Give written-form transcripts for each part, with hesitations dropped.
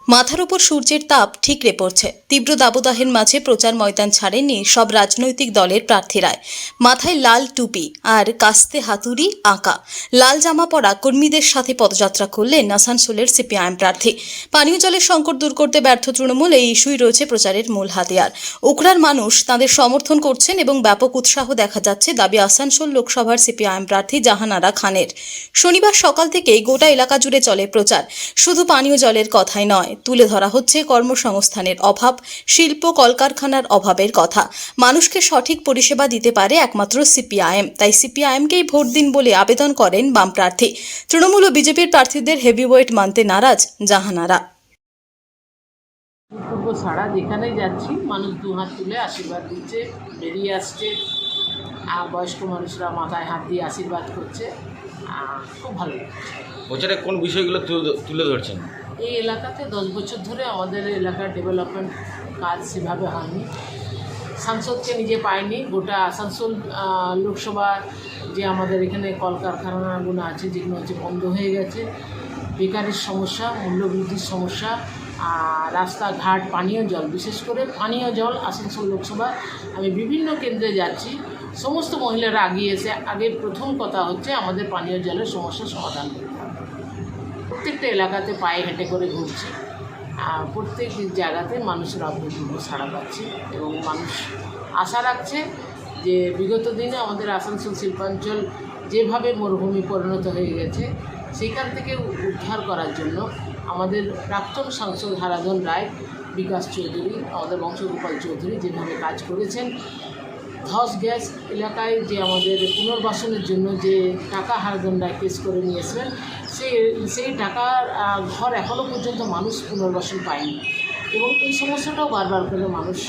মাথার উপর সূর্যের তাপ ঠিকরে পড়ছে। তীব্র দাবদাহের মাঝে প্রচার ময়দান ছাড়েননি সব রাজনৈতিক দলের প্রার্থীরাই। মাথায় লাল টুপি আর কাস্তে হাতুড়ি আঁকা লাল জামা পরা কর্মীদের সাথে পদযাত্রা করলেন আসানসোলের সিপিআইএম প্রার্থী। পানীয় জলের সংকট দূর করতে ব্যর্থ তৃণমূল এই ইস্যুই রয়েছে প্রচারের মূল হাতিয়ার। উখড়ার মানুষ তাদের সমর্থন করছেন এবং ব্যাপক উৎসাহ দেখা যাচ্ছে দাবি আসানসোল লোকসভার সিপিআইএম প্রার্থী জাহানারা খানের। শনিবার সকাল থেকেই গোটা এলাকা জুড়ে চলে প্রচার। শুধু পানীয় জলের কথাই নয়, তুলে ধরা হচ্ছে কর্মসংস্থানের অভাব, শিল্প কলকারখানার অভাবের কথা। মানুষকে সঠিক পরিষেবা দিতে পারে একমাত্র সিপিআইএম, তাই সিপিআইএমকেই ভোট দিন বলে আবেদন করেন বাম প্রার্থী। তৃণমূল ও বিজেপির প্রার্থীদের হেভিওয়েট মানতে নারাজ জাহানারা। সারা যেখানেই যাচ্ছি মানুষ দুহাত তুলে আশীর্বাদ দিচ্ছে, বেরিয়ে আসছে, আর বয়স্ক মানুষরা মাথায় হাত দিয়ে আশীর্বাদ করছে। খুব ভালো লাগছে। প্রচারে কোন বিষয়গুলো তুলে ধরছেন? এই এলাকাতে 10 বছর ধরে আমাদের এলাকার ডেভেলপমেন্ট কাজ সেভাবে হয়নি। সাংসদকে নিজে পায়নি। গোটা আসানসোল লোকসভার যে আমাদের এখানে কলকারখানাগুলো আছে যেগুলো হচ্ছে বন্ধ হয়ে গেছে, বেকারের সমস্যা, মূল্যবৃদ্ধির সমস্যা, রাস্তাঘাট, পানীয় জল, বিশেষ করে পানীয় জল আসানসোল লোকসভা আমি বিভিন্ন কেন্দ্রে যাচ্ছি, সমস্ত মহিলারা এগিয়ে এসে আগে প্রথম কথা হচ্ছে আমাদের পানীয় জলের সমস্যার সমাধান করতে হবে। প্রত্যেকটা এলাকাতে পায়ে হেঁটে করে ঘুরছি, প্রত্যেক জায়গাতে মানুষের অভূতপূর্ব সাড়া পাচ্ছে এবং মানুষ আশা রাখছে যে বিগত দিনে আমাদের আসানসোল শিল্পাঞ্চল যেভাবে মরুভূমি পরিণত হয়ে গেছে সেখান থেকে উদ্ধার করার জন্য আমাদের প্রাক্তন সাংসদ হারাধন রায়, বিকাশ চৌধুরী, আমাদের বংশগোপাল চৌধুরী যেভাবে কাজ করেছেন। ধস গ্যাস এলাকায় যে আমাদের পুনর্বাসনের জন্য যে টাকা হারাধন রায় কেস করে নিয়েছিলেন, সেই টাকার ঘর এখনও পর্যন্ত মানুষ পুনর্বাসন পায়নি এবং এই সমস্যাটাও বারবার করে মানুষ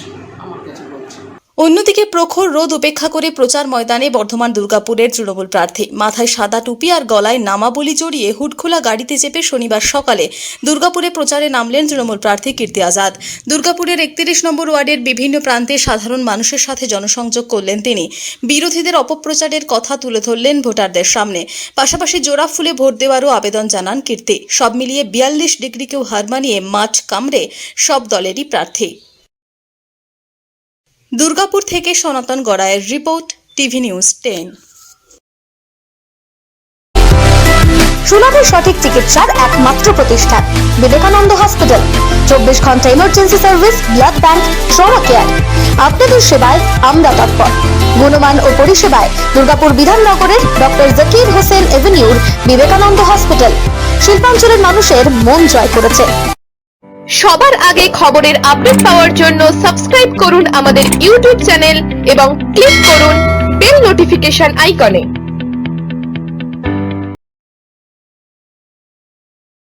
আমার কাছে বলছে। অন্যদিকে প্রখর রোদ উপেক্ষা করে প্রচার ময়দানে বর্ধমান দুর্গাপুরের তৃণমূল প্রার্থী মাথায় সাদা টুপি আর গলায় নামাবলি জড়িয়ে হুডখোলা গাড়িতে চেপে শনিবার সকালে দুর্গাপুরে প্রচারে নামলেন তৃণমূল প্রার্থী কীর্তি আজাদ। দুর্গাপুরের 31 নম্বর ওয়ার্ডের বিভিন্ন প্রান্তে সাধারণ মানুষের সাথে জনসংযোগ করলেন তিনি। বিরোধীদের অপপ্রচারের কথা তুলে ধরলেন ভোটারদের সামনে। পাশাপাশি জোড়া ফুলে ভোট দেওয়ারও আবেদন জানান কীর্তি। সব মিলিয়ে 42 ডিগ্রিকেও হার মানিয়ে মাঠ কামড়ে সব দলেরই প্রার্থী। দুর্গাপুর থেকে সনাতন গড়াইয়ের রিপোর্ট, টিভি নিউজ 10। সুলভের সঠিক চিকিৎসার একমাত্র প্রতিষ্ঠান বিবেকানন্দ হসপিটাল। 24 ঘন্টা emergency service, blood bank, trauma care. আপনাদের সেবায় আমরা তৎপর। গুণমান ও পরিষেবায় দুর্গাপুর বিধাননগরের ডক্টর জাকির হোসেন এভিনিউর বিবেকানন্দ হসপিটাল শিল্পাঞ্চলের মানুষের মন জয় করেছে। সবার আগে খবরের আপডেট পাওয়ার জন্য সাবস্ক্রাইব করুন আমাদের ইউটিউব চ্যানেল এবং ক্লিক করুন বেল নোটিফিকেশন আইকনে।